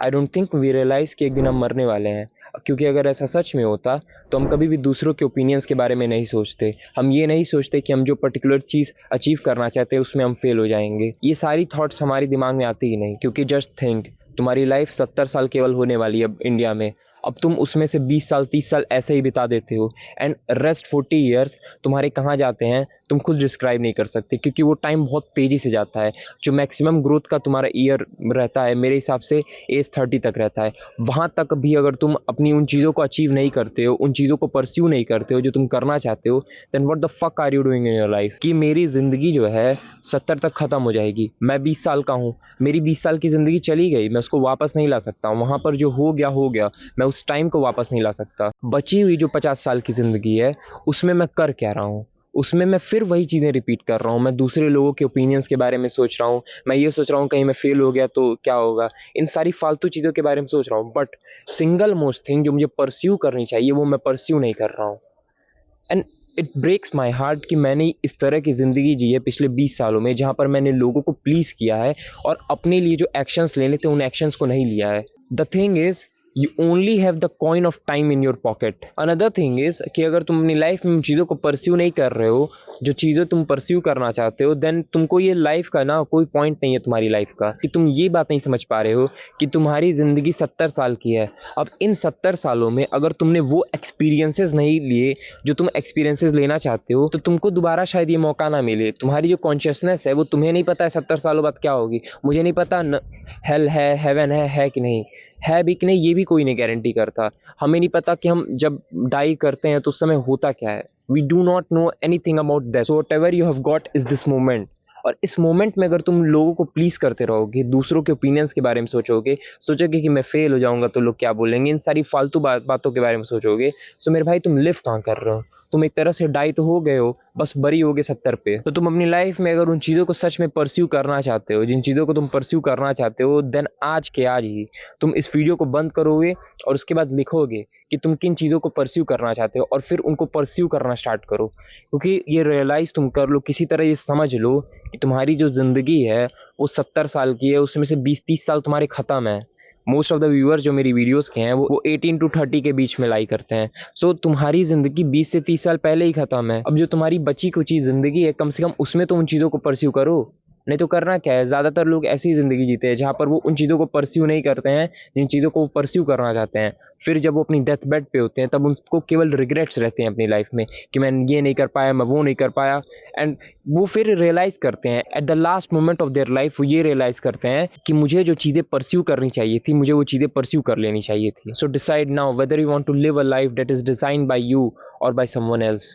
I don't think we realise कि एक दिन हम मरने वाले हैं, क्योंकि अगर ऐसा सच में होता तो हम कभी भी दूसरों के ओपिनियंस के बारे में नहीं सोचते। हम ये नहीं सोचते कि हम जो पर्टिकुलर चीज़ अचीव करना चाहते हैं उसमें हम फेल हो जाएँगे। ये सारी थॉट्स हमारे दिमाग में आती ही नहीं, क्योंकि जस्ट थिंक, तुम्हारी लाइफ़ 70 साल केवल होने वाली है अब इंडिया में। अब तुम उसमें से 20 साल 30 साल ऐसे ही बिता देते हो, एंड रेस्ट 40 ईयर्स तुम्हारे कहाँ जाते हैं तुम खुद डिस्क्राइब नहीं कर सकते, क्योंकि वो टाइम बहुत तेज़ी से जाता है। जो मैक्सिमम ग्रोथ का तुम्हारा ईयर रहता है मेरे हिसाब से एज 30 तक रहता है। वहाँ तक भी अगर तुम अपनी उन चीज़ों को अचीव नहीं करते हो, उन चीज़ों को परस्यू नहीं करते हो जो तुम करना चाहते हो, then what the fuck are you doing in your life? कि मेरी ज़िंदगी जो है 70 तक ख़त्म हो जाएगी। मैं 20 साल का हूँ, मेरी 20 साल की ज़िंदगी चली गई, मैं उसको वापस नहीं ला सकता हूँ। वहाँ पर जो हो गया, मैं उस टाइम को वापस नहीं ला सकता। बची हुई जो 50 साल की ज़िंदगी है, उसमें मैं कर क्या रहा हूँ? उसमें मैं फिर वही चीज़ें रिपीट कर रहा हूँ। मैं दूसरे लोगों के ओपिनियंस के बारे में सोच रहा हूँ। मैं ये सोच रहा हूँ कहीं मैं फेल हो गया तो क्या होगा? इन सारी फालतू चीज़ों के बारे में सोच रहा हूँ। बट सिंगल मोस्ट थिंग जो मुझे परस्यू करनी चाहिए वो मैं परस्यू नहीं कर रहा हूँ। And it breaks my heart कि मैंने इस तरह की ज़िंदगी जी है पिछले 20 सालों में, जहाँ पर मैंने लोगों को प्लीज़ किया है और अपने लिए जो एक्शंस लेने थे उन एक्शंस को नहीं लिया है। The thing is you only have the coin of time in your pocket. Another thing is कि अगर तुम अपनी लाइफ में उन चीज़ों को परस्यू नहीं कर रहे हो, जो चीज़ें तुम परस्यू करना चाहते हो, देन तुमको ये लाइफ का ना कोई पॉइंट नहीं है तुम्हारी लाइफ का, कि तुम ये बात नहीं समझ पा रहे हो कि तुम्हारी ज़िंदगी 70 साल की है। अब इन 70 सालों में अगर तुमने वो एक्सपीरियंसेस नहीं लिए जो तुम एक्सपीरियंसेस लेना चाहते हो, तो तुमको दोबारा शायद ये मौका ना मिले। तुम्हारी जो कॉन्शियसनेस है वो तुम्हें नहीं पता है 70 सालों बाद क्या होगी। मुझे नहीं पता न हेल है, हेवन है कि नहीं? है भी कि नहीं ये भी कोई नहीं गारंटी करता। हमें नहीं पता कि हम जब डाई करते हैं तो उस समय होता क्या है। We do not know anything about that. So whatever you have got is this moment. और इस मोमेंट में अगर तुम लोगों को प्लीज़ करते रहोगे, दूसरों के ओपिनियंस के बारे में सोचोगे कि मैं फेल हो जाऊँगा तो लोग क्या बोलेंगे, इन सारी फालतू बातों के बारे में सोचोगे, सो मेरे भाई तुम लिव कहाँ कर रहे हो? तुम एक तरह से डाई तो हो गए हो, बस बरी हो गए 70 पे। तो तुम अपनी लाइफ में अगर उन चीज़ों को सच में परस्यू करना चाहते हो, जिन चीज़ों को तुम परस्यू करना चाहते हो, देन आज के आज ही तुम इस वीडियो को बंद करोगे और उसके बाद लिखोगे कि तुम किन चीज़ों को परस्यू करना चाहते हो और फिर उनको परस्यू करना स्टार्ट करो। क्योंकि ये रियलाइज़ तुम कर लो, किसी तरह ये समझ लो कि तुम्हारी जो ज़िंदगी है वो 70 साल की है, उसमें से 20-30 साल तुम्हारे ख़त्म हैं। मोस्ट ऑफ द व्यूअर्स जो मेरी वीडियोज़ के हैं वो 18 टू 30 के बीच में लाइक करते हैं। सो तुम्हारी ज़िंदगी 20 से 30 साल पहले ही ख़त्म है। अब जो तुम्हारी बची-खुची ज़िंदगी है, कम से कम उसमें तो उन चीज़ों को परस्यू करो। नहीं तो करना क्या है? ज़्यादातर लोग ऐसी ज़िंदगी जीते हैं जहाँ पर वो उन चीज़ों को परस्यू नहीं करते हैं, जिन चीज़ों को वो परस्यू करना चाहते हैं। फिर जब वो अपनी डेथ बेड पे होते हैं तब उनको केवल रिग्रेट्स रहते हैं अपनी लाइफ़ में कि मैं ये नहीं कर पाया, मैं वो नहीं कर पाया। एंड वो फिर रियलाइज़ करते हैं at the last moment of their life, वो ये रियलाइज़ करते हैं कि मुझे जो चीज़ें परस्यू करनी चाहिए थी, मुझे वो चीज़ें परस्यू कर लेनी चाहिए थी। So decide now whether you want to live a life that is designed by you और बाय समवन एल्स।